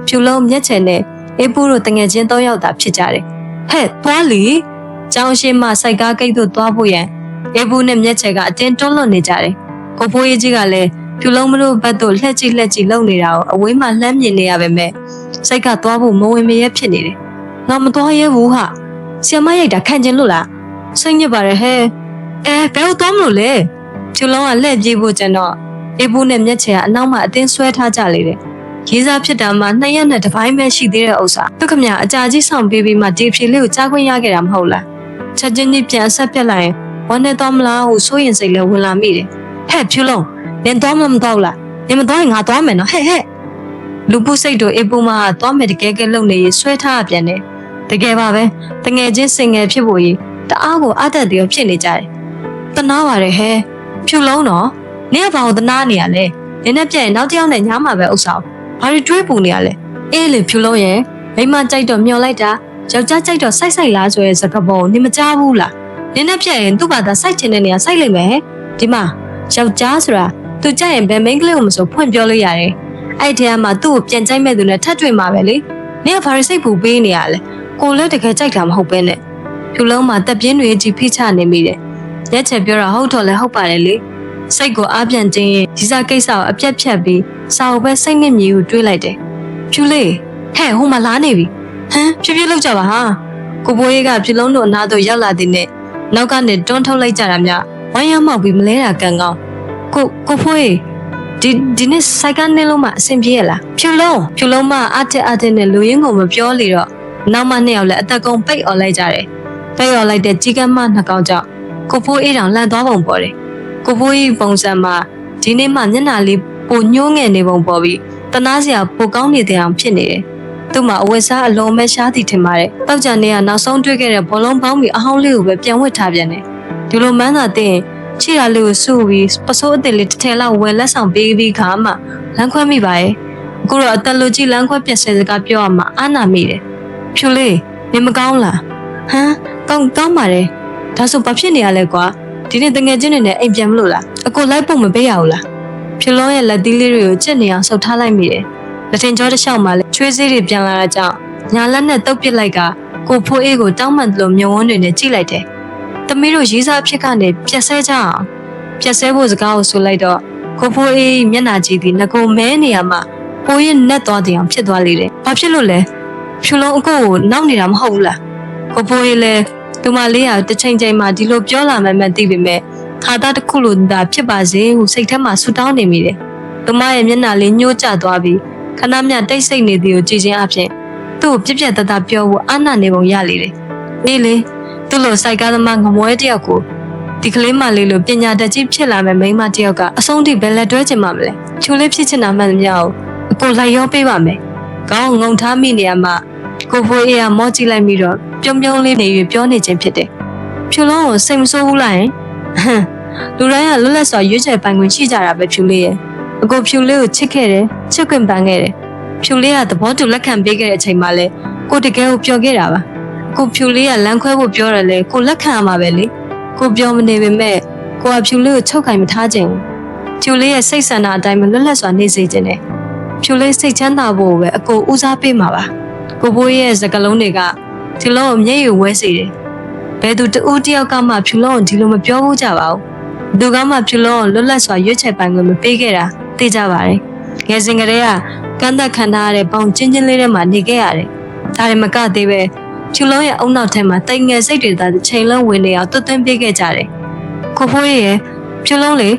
ဖြူလုံးမျက်ချယ်နဲ့အေးပူတို့တငယ်ချင်း3ယောက်သာဖြစ်ကြတယ်။ဟဲ့သွားလီကျောင်းရှိမှစိုက်ကားကိတ်တို့သွားဖို့ရန်အေးပူနဲ့မျက်ချယ်ကအတင်းတွန်းလွတ်နေကြတယ်။ကိုဖိုးကြီးကလည်းဖြူလုံးမလို့ဘက်တို့လှက်ကြည့်လုံနေတာကိုအဝေးမှလှမ်းမြင်နေရပါမယ်။စိတ်ကသွားဖို့မဝင်မရဲဖြစ်နေတယ်။ငါမသွားရဲဘူးဟာ။ဆီယမရိုက်တာခံကျင်လို့လား။စိတ်ညစ်ပါတယ်ဟဲ့ဘယ်လိုသွားမလို့လဲဖြူလုံးကလှည့်ပြေးဖို့ကျန်တော့အေးဘူးနဲ့မျက်ချေကအနောက်မှအတင်းဆွဲထားကြလေတယ်ရေးစားဖြစ်တာမှ2ရက်နဲ့တစ်ပိုင်းပဲရှိသေးတဲ့ဥစ္စာသူခမအကြာကြီးဆောင်ပေးပြီးမှဒီဖြေလေးကိုကြားခွင့်ရခဲ့တာမဟုတ်လားချက်ချင်းကြီးပြန်ဆက်ပြက်လိုက်ရင်ဝမ်းနဲ့သွားမလားဟုစိုးရင်စိတ်လည်းဝင်လာမိတယ်ဟဲ့ဖြူလုံးနင်သွားမတော့လားနင်မသွားရင်ငါသွားမယ်နော်ဟဲ့လူပုစိတ်တို့အေးဘူးမကသွားမယ်တကယ်ကဲလုံနေရေးဆွဲထားပြန်တယ်တကယ်ပါပဲတငယ်ချင်းစင်ငယ်ဖြစ်ဖို့ကြီးတအားကိုအသက်သေးဖြစ်နေကြတယ်တနာပါတယ်ဟဲ့ဖြူလုံးတော့နင်ကဘာလို့တနာနေရလဲနင်နဲ့ပြည့်ရင်နောက်တစ်ယောက်နဲ့ညားမှာပဲဥစ္စာဘာတွေတွေးပူနေရလဲအေးလေဖြူလုံးရဲ့မိမကြိုက်တော့မျောလိုက်တာယောက်ျားကြိုက်တော့စိုက်လားဆိုရဲစကားပုံနင်မကြားဘူးလားနင်နဲ့ပြည့်ရင်သူ့ဘာသာစိုက်ချင်တဲ့နေရာစိုက်လိုက်မယ်ဒီမှာယောက်ျားဆိုတာသူကြိုက်ရင်ဘယ်မိန်းကလေးကိုမဆိုဖွင့်ပြောလို့ရတယ်အဲ့ဒီထဲမှာသူ့ကိုပြန်ကြိုက်မဲ့သူနဲ့ထပ်တွေ့မှာပဲလေနင်ကဘာတွေစိတ်ပူပေးနေရလဲကိုလည်းတကယ်ကြိုက်တာမဟုတ်ပဲနဲ့ဖြူလုံးမှာတက်ပြင်းတွေကြီးဖိချနေမိတယ်ရက်ချက်ပြောတာဟုတ်တော့လည်းဟုတ်ပါတယ်လေစိတ်ကိုအားပြန်ခြင်းရင်ဒီစားကိစ္စကိုအပြတ်ဖြတ်ပြီးစာအုပ်ပဲစိတ်ငြိမ်မြည်ကိုတွေးလိုက်တယ်ဖြူလေးဟဲ့ဟိုမှာလာနေပြီဟမ်ဖြည်းဖြည်းလောက်ကြပါဟာကိုဘိုးကြီးကဖြူလုံးတို့အနားသို့ရောက်လာတဲ့နဲ့နောက်ကနေတွန်းထုတ်လိုက်ကြတာများဝိုင်းရမောက်ပြီးမလဲတာကန်ကောင်းကိုဖိုးဒီနေ့စိုက်ကနေလုံးမအဆင်ပြေရလားဖြူလုံးမအတက်နဲ့လူရင်းကိုမပြောလေတော့နောက်မှ2ယောက်လည်းအသက်ကုန်ပိတ်អော်လိုက်ကြတယ်ပိတ်អော်လိုက်တဲ့ကြီးကမ်းမ2ကောင်ကြောင့်ကိုဖိုးအေးတောင်လန့်သွားပုံပေါ်တယ်ကိုဖိုးကြီးပုံစံမှာဒီနေ့မှမျက်နှာလေးပိုညှိုးငယ်နေပုံပေါ်ပြီးတနာစရာပိုကောင်းနေတဲ့အောင်ဖြစ်နေတယ်သူ့မှာအဝတ်စားအလုံးမဲ့ရှားသည်ထင်ပါတယ်တောက်ကြနေကနောက်ဆုံးတွေ့ခဲ့တဲ့ဘောလုံးပေါင်းပြီးအဟောင်းလေးကိုပဲပြန်ဝတ်ထားပြန်တယ်ဒီလိုမှန်းသာသိရင်ခြေရာလေးကိုစုပြီးပစိုးအစ်စ်လေးတစ်ထည်လောက်ဝယ်လက်ဆောင်ပေးပြီးခါမှလမ်းခွဲမိပါရဲ့အခုတော့အတလူကြီးလမ်းခွဲပြက်ဆဲစကားပြောရမှာအာနာမိတယ်ဖြူလေးနေမကောင်းလားဟမ်ကောင်းပါတယ်ဒါဆိုဘာဖြစ်နေရလဲကွာဒီနေ့တငယ်ချင်းတွေနဲ့အိမ်ပြန်မလို့လားအကိုလိုက်ပုံမပေးရဘူးလားဖြူလုံးရဲ့လက်သီးလေးတွေကိုကြက်နေအောင်ဆုပ်ထားလိုက်မိတယ်လက်ထင်ကျောတစ်လျှောက်မှာလည်းချွေးစေးတွေပြန်လာတာကြောင့်ညာလက်နဲ့တုပ်ပစ်လိုက်ကကိုဖိုးအေးကိုတောင်းပန်လို့မြုံဝန်းတွေနဲ့ကြည့်လိုက်တယ်သမီးတို့ရေးစားဖြစ်ကနေပြက်ဆဲကြအောင်ပြက်ဆဲဖို့စကားကိုဆိုလိုက်တော့ကိုဖိုးအေးမျက်နှာကြည့်ပြီးငကိုမဲနေရမှာပိုးရင်နဲ့သွားတဲ့အောင်ဖြစ်သွားလေတယ်ဘာဖြစ်လို့လဲဖြူလုံးအကိုကိုနောက်နေတာမဟုတ်ဘူးလားကိုဖိုးအေးလည်းသူမလေးကတစ်ချိန်မှဒီလိုပြောလာမှန်းသိပေမဲ့ခါသားတစ်ခုလိုသာဖြစ်ပါစေဟုစိတ်ထဲမှာဆူတောင်းနေမိတယ်သူမရဲ့မျက်နှာလေးညှိုးကျသွားပြီးခဏမျှတိတ်ဆိတ်နေသည်ကိုကြည့်ချင်းအပြင်သူ့ကိုပြက်တသားပြောဖို့အာနာနေပုံရလေတယ်အေးလေသူ့လိုစိုက်ကားသမားငမွဲတယောက်ကိုဒီကလေးမလေးလိုပညာတတ်ကြီးဖြစ်လာမဲ့မိန်းမတယောက်ကအဆုံးထိဘယ်လက်တွဲချင်မှမလဲချိုလေးဖြစ်ချင်တာမှန်သမျှကိုအကိုလိုက်ရောပေးပါမယ်ခေါင်းငုံထားမိနေရမှကိုဖိုးအေးကမော့ကြည့်လိုက်ပြီးတော့ပြုံးလေးနေပြီးပြောနေခြင်းဖြစ်တယ်ဖြူလုံးကိုစိတ်မဆိုးဘူးလားဟင် လူတိုင်းကလွတ်လပ်စွာရွေးချယ်ပိုင်ခွင့်ရှိကြတာပဲဖြူလေးရဲ့အကိုဖြူလေးကိုချစ်ခဲ့တယ်ချစ်ခွင့်ပန်ခဲ့တယ်ဖြူလေးကသဘောတူလက်ခံပေးခဲ့တဲ့အချိန်မှာလဲကိုတကယ်ကိုပျော်ခဲ့တာပါကိုဖြူလေးကလမ်းခွဲဖို့ပြောတယ်လေကိုလက်ခံရမှာပဲလေကိုပြောမနေပေမဲ့ကိုကဖြူလေးကိုချုပ်ကင်မထားခြင်းဖြူလေးရဲ့စိတ်ဆန္ဒအတိုင်းမလွတ်လပ်စွာနေစေခြင်းနဲ့ဖြူလေးစိတ်ချမ်းသာဖို့ပဲအကိုဦးစားပေးမှာပါကိုဘိုးရဲ့စကားလုံးတွေကဒီလုံးကိုမျက်ရည်ဝဲစေတယ်ဘယ်သူတဦးတယောက်ကမှဖြူလုံးကိုဒီလိုမပြောဘူးကြပါဘူးသူကမှဖြူလုံးကိုလွတ်လပ်စွာရွေးချယ်ပိုင်ခွင့်မပေးခဲ့တာသိကြပါတယ်ငယ်စဉ်ကတည်းကကန့်သက်ခံထားရတဲ့ပေါင်ချင်းချင်းလေးထဲမှာနေခဲ့ရတယ်ဒါတွေမကသေးပဲဖြူလုံးရဲ့အုံနောက်ထဲမှာတိမ်ငယ်စိတ်တွေသာတစ်ချိန်လုံးဝင်နေအောင်တွတ်သွင်းပေးခဲ့ကြတယ်ကိုဖိုးရဲ့ဖြူလုံးလ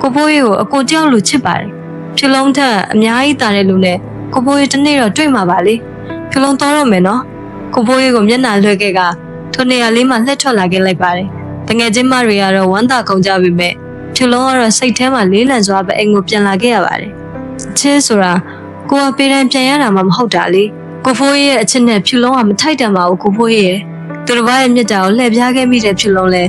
ေကိုဖိုးရဲ့ကိုအကိုကြောက်လို့ချစ်ပါတယ်ဖြူလုံးထက်အများကြီးတာတဲ့လူနဲ့ကိုဖိုးရဲ့တနေ့တော့တွေ့မှာပါလေဖြူလုံးတော်တော့မယ်နော်ကိုဖိုးရဲ့ကိုမျက်နှာလွှဲခဲ့ကထိုနေရာလေးမှာလှည့်ထွက်လာခဲ့လိုက်ပါတယ်တငယ်ချင်းမတွေကတော့ဝမ်းသာကုန်ကြပြီမဲ့ဖြူလုံးကတော့စိတ်ထဲမှာလေးလံစွာပဲအိမ်ကိုပြန်လာခဲ့ရပါတယ်အချစ်ဆိုတာကိုကပေးတိုင်းပြန်ရတာမှမဟုတ်တာလေကိုဖိုးရဲ့အချစ်နဲ့ဖြူလုံးကမထိုက်တန်ပါဘူးကိုဖိုးရဲ့သူတစ်ပါးရဲ့မြတ်တာကိုလှည့်ပြားခဲ့မိတဲ့ဖြူလုံးလဲ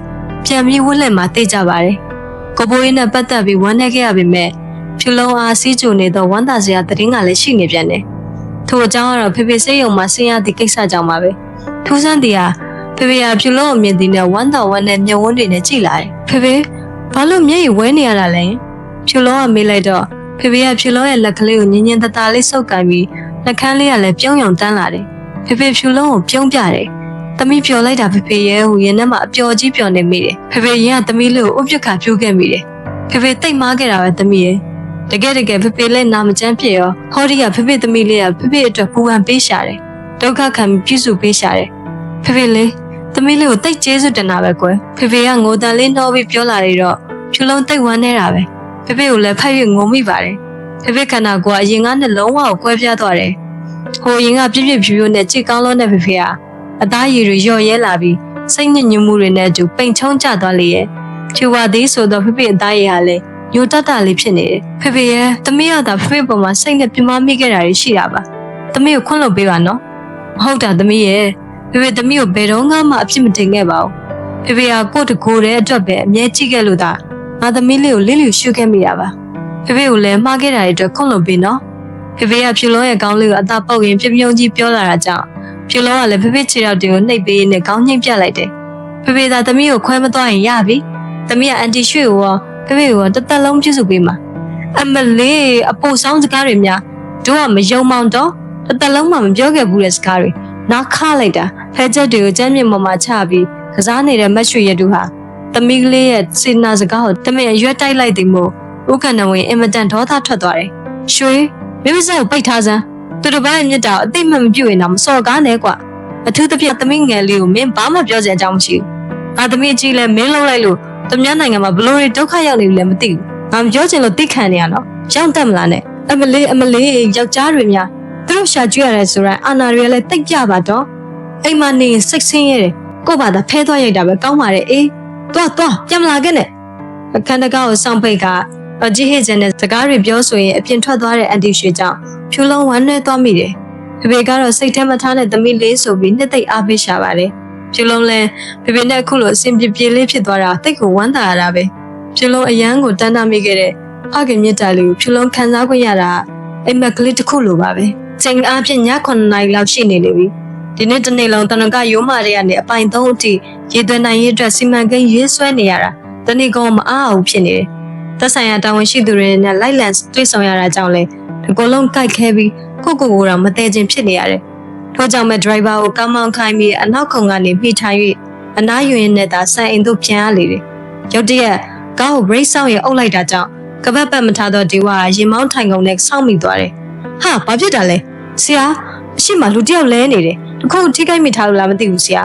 ပြန်ပြီးဝှက်လက်မှာသိကြပါတယ်ကိုဖိုးရဲ့နဲ့ပတ်သက်ပြီးဝမ်းနည်းခဲ့ရပေမဲ့ဖြူလုံးအားစီးကြိုနေတော့ဝမ်းသာစရာသတင်းကလည်းရှိနေပြန်တယ်ထို့အကြောင်းကတော့ဖေဖေစိတ်ယုံမှာဆင်းရသည့်ကိစ္စကြောင့်ပါပဲထူးဆန်းသည်ဟာဖေဖေကဖြူလုံးကိုမြင်သည်နဲ့ဝမ်းသာဝမ်းနဲ့မျက်ဝန်းတွေနဲ့ကြည့်လာတယ်ဖေဖေဘာလို့မျက်ရည်ဝဲနေရတာလဲဖြူလုံးကမေးလိုက်တော့ဖေဖေကဖြူလုံးရဲ့လက်ကလေးကိုညင်ညင်တတလေးဆုပ်ကန်ပြီးနှကန်းလေးကလည်းပြုံးယောင်တန်းလာတယ်ဖေဖေဖြူလုံးကိုပြုံးပြတယ်သမီးပျော်လိုက်တာဖေဖေရဲ့ဟူရင်ထဲမှာအပျော်ကြီးပျော်နေမိတယ်ဖေဖေရင်ကသမီးလေးကိုအုပ်ပြခါပြိုးခဲ့မိတယ်ဖေဖေတိတ်မားခဲ့တာပဲသမီးရဲ့တကယ်ဖေဖေလည်းနာမကျန်းဖြစ်ရောဟောဒီကဖေဖေသမီးလေးကဖေဖေအတွက်ပူပန်ပေးရှာတယ်ဒုက္ခခံပြည့်စုံပေးရှာတယ်ဖေဖေလေးသမီးလေးကိုတိတ်ကျေးဇူးတင်တာပဲကွယ်ဖေဖေကငိုတန်လေးနှောပြီးပြောလာတယ်တော့ဖြူလုံးတိတ်ဝမ်းနေတာပဲဖေဖေကိုလည်းဖက်၍ငုံမိပါတယ်ဖေဖေခန္ဓာကိုယ်ကအရင်ကနဲ့လုံးဝကိုကွဲပြားသွားတယ်ဟိုရင်ကပြည့်ပြည့်ဖြူဖြူနဲ့ကြိတ်ကောင်းလုံးနဲ့ဖေဖေကအသားရည်တွေလျော့ရဲလာပြီးစိတ်ညစ်ညူမှုတွေနဲ့အတူပိန်ချုံကျသွားလေရဲ့ဖြူပါသေးဆိုတော့ဖေဖေအသားရည်ဟာလည်းညိုတတလေးဖြစ်နေတယ်ဖေဖေရဲ့သမီးရတာဖေဖေပေါ်မှာစိတ်နဲ့ပြမမိခဲ့တာရှိတာပါသမီးကိုခွင့်လွှတ်ပေးပါနော်မဟုတ်တာသမီးရဲ့ဖေဖေသမီးကိုဘယ်တော့မှအပြစ်မတင်ခဲ့ပါဘူးဖေဖေကကိုယ့်တကိုယ်တည်းအတွက်ပဲအမြဲကြည့်ခဲ့လို့သာငါသမီးလေးကိုလစ်လျူရှုခဲ့မိတာပါဖေဖေကိုလည်းမှားခဲ့တာတွေအတွက်ခွင့်လွှတ်ပေးနော်ဖေဖေကဖြူလုံးရဲ့ခေါင်းလေးကိုအသာပုတ်ရင်ပြပြုံးကြီးပြောလာတာကြောင့်ဖြူလုံးကလည်းဖေဖေခြေထောက်တွေကိုနှိပ်ပေးနဲ့ခေါင်းညှိပြလိုက်တယ်ဖေဖေသာသမီးကိုခွဲမသွားရင်ရပြီသမီးကအန်တီရွှေကိုရောဖေဖေကိုတသက်လုံးပြုစုပေးမှာအမလေးအပိုဆောင်စကားတွေများတို့ကမယုံမောင်တော့တသက်လုံးမှမပြောခဲ့ဘူးတဲ့စကားတွေနားခါလိုက်တာဖဲချက်တွေကိုကျမ်းမြေပေါ်မှာချပြီးကစားနေတဲ့မတ်ရွှေရတူဟာသမီးကလေးရဲ့စေနာစကားကိုတမင်အရွက်တိုက်လိုက်တယ်မို့ဥက္ကဏဝင်အင်မတန်ဒေါသထွက်သွားတယ်ရွှေမိမစက်ကိုပိတ်ထားစမ်းသူတစ်ပိုင်းမြတ်တာအသိမှမပြုတ်ရင်တော့မစော်ကားနဲ့ကွာအထူးသဖြင့်သမီးငယ်လေးကိုမင်းဘာမှပြောစရာအကြောင်းမရှိဘူးငါသမီးကြီးလည်းမင်းလုံးလိုက်လို့သူများနိုင်ငံမှာဘလို့တွေဒုက္ခရောက်နေပြီလည်းမသိဘူးငါမပြောချင်လို့သိခံနေရတော့ရောက်တတ်မလားနဲ့အမလေးယောက်ျားတွေများသူတို့ရှာကြွရတယ်ဆိုရင်အာနာတွေလည်းတိတ်ကြပါတော့အိမ်မနေစိတ်ဆင်းရဲတယ်ကို့ဘာသာဖဲသွားရိုက်တာပဲကောင်းပါတယ်အေးသွားပြန်မလာခဲ့နဲ့အခန်းတကားကိုစောင့်ပိတ်ကအကြီးဟစ်ကျန်တဲ့စကားတွေပြောဆိုရင်အပြင်ထွက်သွားတဲ့အန်တီရွှေကြောင့်ဖြူလုံးဝမ်းနည်းသွားမိတယ်ဖေဖေကတော့စိတ်ထဲမထားတဲ့သမီးလေးဆိုပြီးနှစ်သိမ့်အားပေးရှာပါတယ်ဖြူလုံးလည်းဖေဖေနဲ့အခုလိုအဆင်ပြေလေးဖြစ်သွားတာတိတ်ကိုဝမ်းသာရတာပဲဖြူလုံးအရန်ကိုတန်းတမိခဲ့တဲ့အခင်မြတ်တာလေးကိုဖြူလုံးခံစားခွင့်ရတာအိမ်မက်ကလေးတစ်ခုလိုပါပဲချိန်အားဖြင့်ည9နာရီလောက်ရှိနေပြီဒီနေ့တနေ့လုံးတနကရိုးမာတွေကနေအပိုင်3အထိရေသွင်းနိုင်ရေးအတွက်စီမံကိန်းရေးဆွဲနေရတာတနေ့ကောင်မအားအောင်ဖြစ်နေတယ်သက်ဆိုင်ရာတာဝန်ရှိသူတွေနဲ့လိုက်လံတွေ့ဆုံရတာကြောင့်လေဒီကုလုံးကြိုက်ခဲပြီးကိုတော့မသေးခြင်းဖြစ်နေရတယ်ထို့ကြောင့်မဲ့ဒရိုင်ဘာကိုကောင်းမောင်းခိုင်းပြီးအနောက်ခုံကနေဖိထိုင်၍အနားယူရင်းနဲ့သာဆန်အိမ်သို့ပြန်ရလေတယ်ရုတ်တရက်ကားကို brake ဆောက်ရင်အုပ်လိုက်တာကြောင့်ကပတ်ပတ်မထားတော့ဒီဝါရင်မောင်းထိုင်ကုန်နဲ့စောင့်မိသွားတယ်ဟာဘာဖြစ်တာလဲဆရာအရှိမလူတယောက်လဲနေတယ်တခုထိခိုက်မိထားလို့လားမသိဘူးဆရ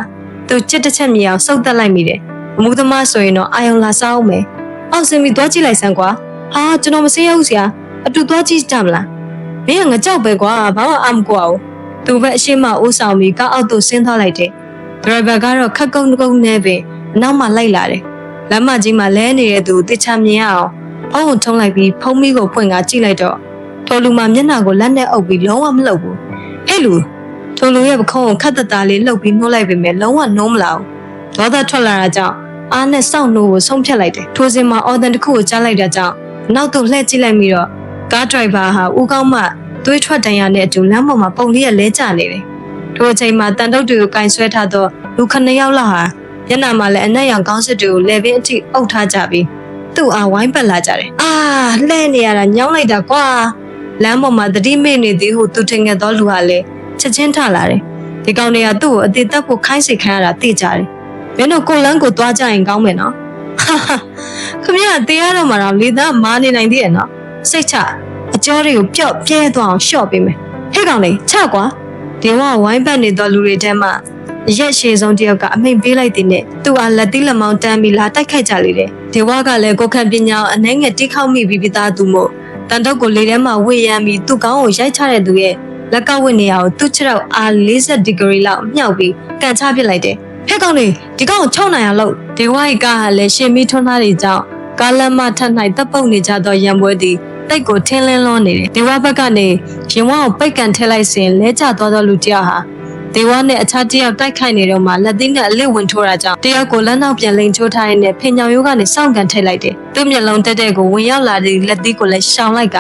ာသူကြက်တစ်ချက်မြေအောင်စုပ်တက်လိုက်မိတယ်အမှုသမားဆိုရင်တော့အာယုံလာစားအောင်မယ်အောက်စင်ပြီးသွားကြည့်လိုက်စမ်းကွာဟာကျွန်တော်မစေးရဘူးဆရာအတူသွားကြည့်ကြမလားမင်းကငကြောက်ပဲကွာဘာမှအမကွာဘူးသူပဲအရှိမအိုးဆောင်ပြီးကားအောက်သို့ဆင်းသွားလိုက်တယ်ဒရိုင်ဘာကတော့ခက်ကုန်းနဲ့ပင်အနောက်မှလိုက်လာတယ်လမ်းမကြီးမှာလဲနေတဲ့သူတခြားမြင်ရအောင်ဖုန်းကိုထုံးလိုက်ပြီးဖုန်းမီးကိုဖွင့်ကားကြည့်လိုက်တော့ထိုလူမှမျက်နှာကိုလက်နဲ့အုပ်ပြီးလုံးဝမလှုပ်ဘူးဟဲ့လူထိုလူရဲ့ပခုံးကိုခတ်တသားလေးလှုပ်ပြီးနှိုးလိုက်ပေမဲ့လုံးဝနှိုးမလာဘူးဒေါသထွက်လာတာကြောင့် အားနဲ့စောင့်နှိုးကိုဆုံးဖြတ်လိုက်တယ်ထိုစဉ်မှာအော်ဒန်တစ်ခုကိုကြားလိုက်တာကြောင့်နောက်သို့လှည့်ကြည့်လိုက်ပြီးတော့ကားဒရိုက်ဘာဟာဦးကောင်းမှသွေးထွက်တန်ရနဲ့အတူလမ်းပေါ်မှာပုံလေးရလဲကျနေတယ်ထိုအချိန်မှာတန်တုတ်တွေကိုကင်ဆွဲထားသောလူ9ယောက်လောက်ဟာညနာမှာလည်းအနက်ရောင်ကောင်းစစ်တွေကိုလေပင်အထိအုပ်ထားကြပြီးသူ့အားဝိုင်းပတ်လာကြတယ်အာလှဲ့နေရတာညောင်းလိုက်တာကွာလမ်းပေါ်မှာတတိမိနေသည်ဟုသူထင်ခဲ့သောလူဟာလည်းချက်ချင်းထလာတယ်ဒီကောင်တွေကသူ့ကိုအသေးသက်ဖို့ခိုင်းစိတ်ခိုင်းရတာသိကြတယ်မင်းတို့ကိုလန်းကိုသွားကြရင်ကောင်းမယ်နော်ဟာခမရတရားတော်မှာတော့လေသားမာနေနိုင်သေးရဲ့နော်စိတ်ချအကျော်တွေကိုပျော့ပြဲသွားအောင်ရှော့ပေးမယ်ဟဲ့ကောင်လေးချကွာဒီဝဝိုင်းပတ်နေသောလူတွေထဲမှာရက်ရှည်ဆုံးတယောက်ကအမိန်ပေးလိုက်တဲ့နဲ့သူ့အားလက်သီးလက်မောင်းတန်းပြီးလာတိုက်ခိုက်ကြလေတယ်ဒီဝကလည်းကိုခန့်ပညာအနှဲငယ်တိခောက်မိပြီးသားသူမို့တန်တော့ကိုလေထဲမှာဝေရမ်းပြီးသူ့ကောင်းကိုရိုက်ချတဲ့သူရဲ့လက်ကဝတ်နေရကိုသူ့ခြေထောက်အား40ဒီဂရီလောက်မြှောက်ပြီးကန်ချပစ်လိုက်တယ်ဟဲ့ကောင်လေးဒီကောင်ကို6နိုင်အောင်လုပ်ဒီဝိုက်ကလည်းရှင်မီထွန်းသားတွေကြောင့်ကားလမ်းမထပ်၌တပ်ပုတ်နေကြသောရံပွဲသည်တိတ်ကိုထင်းလင်းလွန်းနေတယ်ဒီဝဘက်ကနေရင်ဝါကိုပိတ်ကန်ထည့်လိုက်စဉ်လဲကျသွားသောလူတစ်ယောက်ဟာဒေဝနဲ့အခြားတစ်ယောက်တိုက်ခိုက်နေတော့မှလက်သီးနဲ့အလစ်ဝင်ထိုးတာကြောင့်တယောက်ကိုလက်နောက်ပြန်လိန်ချိုးထားရင်းနဲ့ဖင်ညောင်ရိုးကနေစောင့်ကန်ထည့်လိုက်တယ်သူ့မျက်လုံးတက်တဲ့ကိုဝင်ရောက်လာတဲ့လက်သီးကိုလည်းရှောင်လိုက်က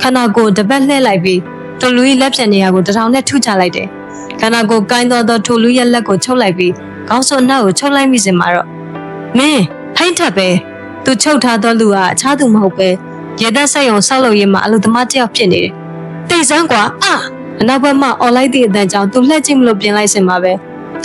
ခန္ဓာကိုယ်တပတ်လှည့်လိုက်ပြီးထိုလူကြီးလက်ပြန်နေရာကိုတထောင်နဲ့ထုချလိုက်တယ်ခန္ဓာကိုယ်ကိုင်းသောထိုလူရဲ့လက်ကိုချုပ်လိုက်ပြီးခေါင်းစွပ်နှောက်ကိုချုပ်လိုက်မိစင်မှာတော့မင်းဟိုင်းထပ်ပဲသူချုပ်ထားသောလူကအခြားသူမဟုတ်ပဲရဲတပ်ဆိုင်အောင်ဆောက်လုပ်ရေးမှာအလုပ်သမားတစ်ယောက်ဖြစ်နေတယ်တိတ်ဆန်းကွာအနောက်ဘက်မှာអော်လိုက်တဲ့အတန်ကြောင့်သူလှည့်ကြည့်မလို့ပြင်လိုက်စင်မှာပဲ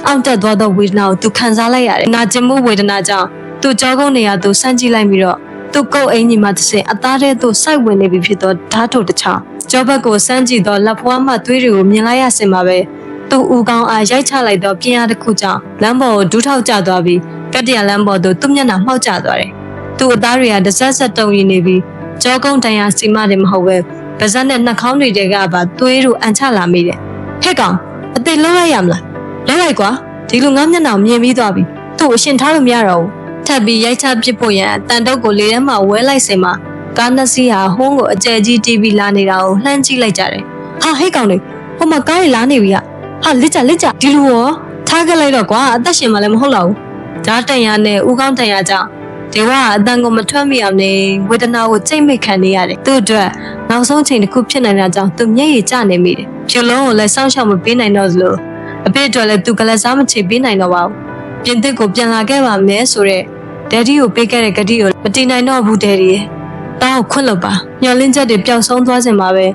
အောက်တက်သွားသောဝေဒနာကိုသူခံစားလိုက်ရတယ်နာကျင်မှုဝေဒနာကြောင့်သူကြောကုန်းနေရာသူစမ်းကြည့်လိုက်ပြီးတော့သူ့ကုတ်အင်ကြီးမှာတစ်စင်အသားထဲသို့စိုက်ဝင်နေပြီဖြစ်သောဓာတ်ထုတ်တစ်ချောင်းကြောဘက်ကိုစမ်းကြည့်သောလက်ဖွားမှသွေးတွေကိုမြင်လိုက်ရစင်မှာပဲသူ့ဦးကောင်းအားရိုက်ချလိုက်သောပြင်းအားတစ်ခုကြောင့်လမ်းပေါ်ကိုဒူးထောက်ကျသွားပြီးကတ္တရလမ်းပေါ်သို့သူ့မျက်နှာမှောက်ကျသွားတယ်သူ့အသားတွေကတစ်ဆက်ဆက်တုံရည်နေပြီးကြောကုန်းတန်ရာစီမတွေမဟုတ်ပဲပါးစပ်နဲ့နှာခေါင်းတွေကပါသွေးတို့အန်ချလာမိတယ်ဟဲ့ကောင်အသေးလုံးလိုက်ရမလားလုံးလိုက်ကွာဒီလူငါမျက်နှာမြင်ပြီးသွားပြီသူ့အရှင်ထားလို့မရတော့ဘူးထပ်ပြီးရိုက်ချပစ်ဖို့ရန်တန်တုတ်ကိုလေထဲမှာဝဲလိုက်စင်မှာကားနှစ်စီးဟာဟိုးကိုအကျယ်ကြီးတီးပြီးလာနေတာကိုလှမ်းကြည့်လိုက်ကြတယ်ဟာဟဲ့ကောင်လေးဟိုမှာကားတွေလာနေပြီဟာလက်ကြဒီလူရောထားခဲ့လိုက်တော့ကွာအသက်ရှင်မှလည်းမဟုတ်တော့ဘူးဓာတ်တန်ရနဲ့ဦးကောင်းတန်ရကြောင့်ဒီဝကအတန်ကိုမထွက်မိအောင်နေဝေဒနာကိုကြိတ်မိတ်ခံနေရတယ်သူ့အတွက်နောက်ဆုံးချိန်တစ်ခုဖြစ်နေတာကြောင့်သူမျက်ရည်ကျနေမိတယ်ဖြူလုံးကိုလည်းစောင့်ရှောက်မပေးနိုင်တော့သလိုအဖေအတွက်လည်းသူကလည်းစားမချေပေးနိုင်တော့ပါဘူးပြင်သစ်ကိုပြန်လာခဲ့ပါမယ်ဆိုတော့ဒက်ဒီကိုပေးခဲ့တဲ့ဂတိကိုမတင်နိုင်တော့ဘူးဒက်ဒီရဲ့တောင်းခွင့်လို့ပါညှော်လင်းချက်တွေပျောက်ဆုံးသွားစင်ပါပဲ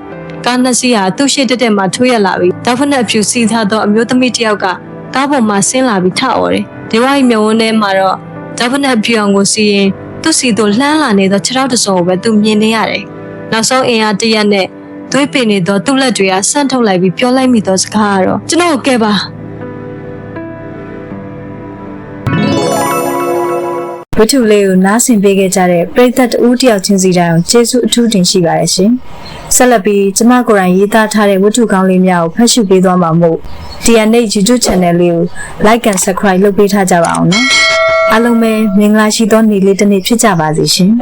ကားနှစ်စီးဟာသူ့ရှေ့တက်မှာထွေးရလာပြီးတောက်ဖက်နဲ့ဖြူစီထားသောအမျိုးသမီးတစ်ယောက်ကကားပေါ်မှာဆင်းလာပြီးထအော်တယ်ဒီဝိုင်းမျက်ဝန်းထဲမှာတော့တောက်ဖက်နဲ့ဖြူအောင်ကိုစီရင်သူ့စီတို့လှမ်းလာနေသောခြေထောက်တစ်စုံကိုပဲသူမြင်နေရတယ်နောက်ဆုံးအင်အားတရက်နဲ့သွေးပင်နေသောသူ့လက်တွေကဆန့်ထုတ်လိုက်ပြီးပြောလိုက်မိသောစကားကတော့ကျွန်တော်ကဲပါဝတ္ထုလေးကိုနားဆင်ပေးခဲ့ကြတဲ့ပရိသတ်ဦးတယောက်ချင်းစီတိုင်းကိုကျေးဇူးအထူးတင်ရှိပါတယ်ရှင်ဆက်လက်ပြီးကျမကိုယ်တိုင်ရေးသားထားတဲ့ဝတ္ထုကောင်းလေးများကိုဖတ်ရှုပေးသွားမှာမို့ DNA YouTube Channel လေးကို Like and Subscribe လုပ်ပေးထားကြပါအောင်နော်အားလုံးပဲမင်္ဂလာရှိသောနေ့လေးတစ်နေ့ဖြစ်ကြပါစေရှင်